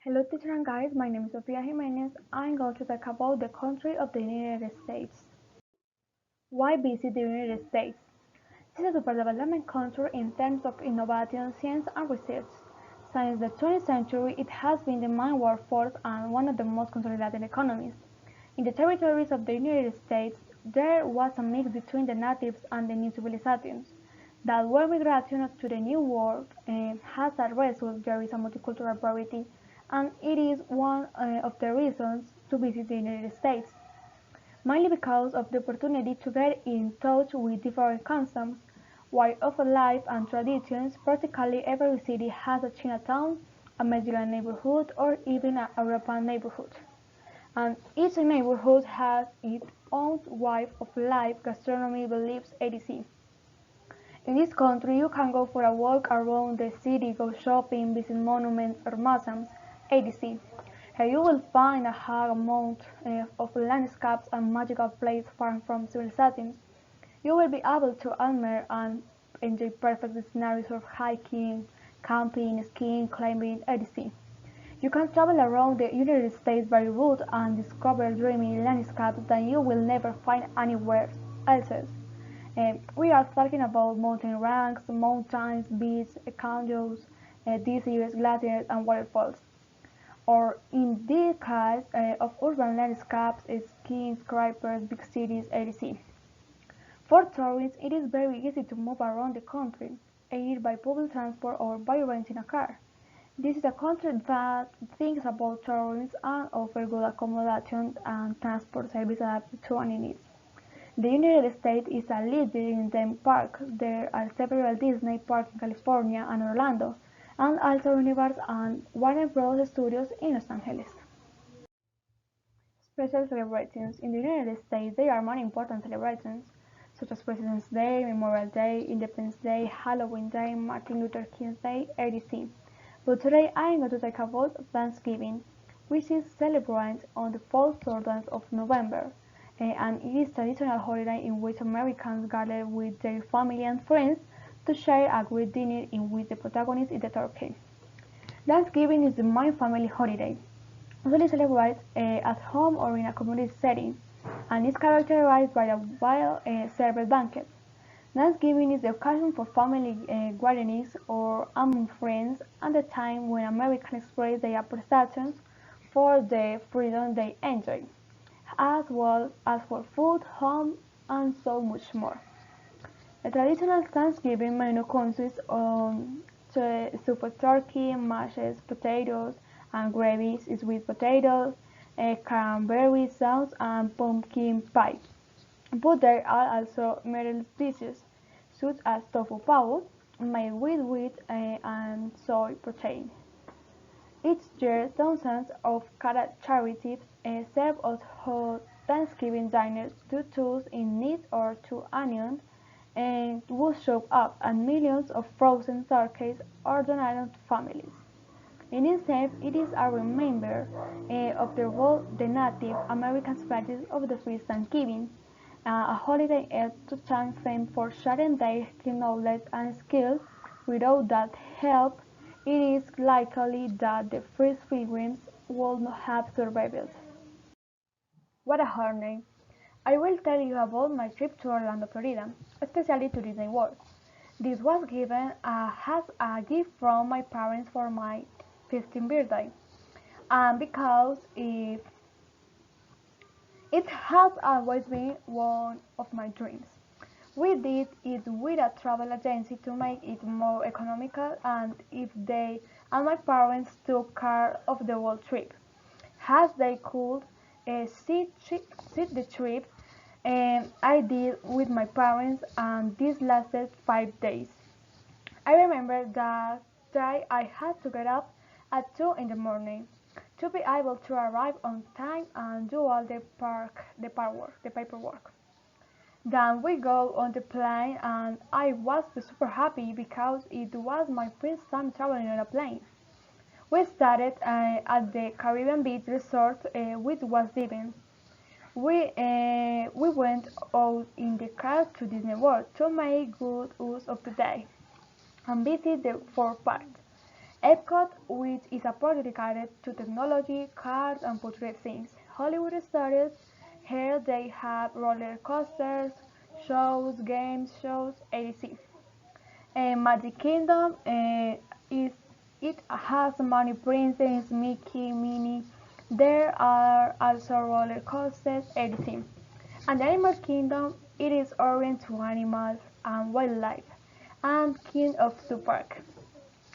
Hello teacher and guys, my name is Sofia Jimenez. I'm going to talk about the country of the United States. Why visit the United States? This is a super development country in terms of innovation, science and research. Since the 20th century, it has been the main workforce and one of the most consolidated economies. In the territories of the United States, there was a mix between the natives and the new civilizations. That world migration to the New World has a result there is a multicultural variety, and it is one of the reasons to visit the United States, mainly because of the opportunity to get in touch with different customs, way of life and traditions. Practically every city has a Chinatown, a Mexican neighborhood, or even a European neighborhood, and each neighborhood has its own way of life, gastronomy, beliefs, etc. In this country, you can go for a walk around the city, go shopping, visit monuments or museums, etc. Here you will find a high amount of landscapes and magical places far from civilizations. You will be able to admire and enjoy perfect scenarios of hiking, camping, skiing, climbing, etc. You can travel around the United States by road and discover dreamy landscapes that you will never find anywhere else. We are talking about mountain ranks, mountains, beaches, canyons, deserts, glaciers, and waterfalls. Or in the case of urban landscapes, skiing, skyscrapers, big cities, etc. For tourists, it is very easy to move around the country, either by public transport or by renting a car. This is a country that thinks about tourists and offers good accommodation and transport services adapted to any needs. The United States is a leader in theme parks. There are several Disney parks in California and Orlando, and also Universal and Warner Bros. Studios in Los Angeles. Special celebrations. In the United States, there are many important celebrations, such as President's Day, Memorial Day, Independence Day, Halloween Day, Martin Luther King Day, etc. But today I am going to talk about Thanksgiving, which is celebrated on the fourth Thursday of November, and it is a traditional holiday in which Americans gather with their family and friends to share a great dinner in which the protagonist is the turkey. Thanksgiving is the main family holiday, usually celebrated at home or in a community setting, and is characterized by a well-served banquet. Thanksgiving is the occasion for family gatherings or among friends, and the time when Americans express their appreciation for the freedom they enjoy, as well as for food, home, and so much more. The traditional Thanksgiving menu consists of soup turkey, mashed potatoes, and gravy, sweet potatoes, cranberry sauce, and pumpkin pie. But there are also middle dishes, such as tofu powder, made with wheat and soy protein. Each year, thousands of charities serve at hot Thanksgiving dinners to those in need or to onions and will show up, and millions of frozen turkeys are donated to families. In itself, it is a reminder of the role the Native Americans played of the feast Thanksgiving, a holiday to thank them for sharing their knowledge and skills. Without that help, it is likely that the first pilgrims would not have survived. What a hard name! I will tell you about my trip to Orlando, Florida, especially to Disney World. This was given as a gift from my parents for my 15th birthday, and because it has always been one of my dreams. We did it with a travel agency to make it more economical, and if they and my parents took care of the whole trip, as they could see the trip, and I did with my parents, and this lasted 5 days. I remember that day I had to get up at 2 in the morning to be able to arrive on time and do all the paperwork. Then we go on the plane, and I was super happy because it was my first time traveling on a plane. We started at the Caribbean Beach Resort, which was living. We went out in the car to Disney World to make good use of the day and visit the four parks. Epcot, which is a park dedicated to technology, cars, and portrait things. Hollywood Studios, here they have roller coasters, shows, games shows, etc. Magic Kingdom is it has many princesses, Mickey, Minnie. There are also roller coasters, everything. And the Animal Kingdom, it is oriented to animals and wildlife, and King of the Park.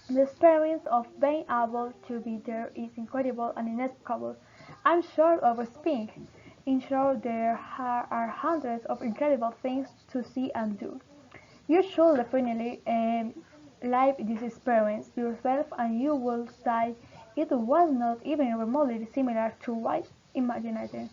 The experience of being able to be there is incredible and inexplicable. I'm sure of speaking. In short, there are hundreds of incredible things to see and do. You should definitely live this experience yourself and you will say it was not even remotely similar to what imagined.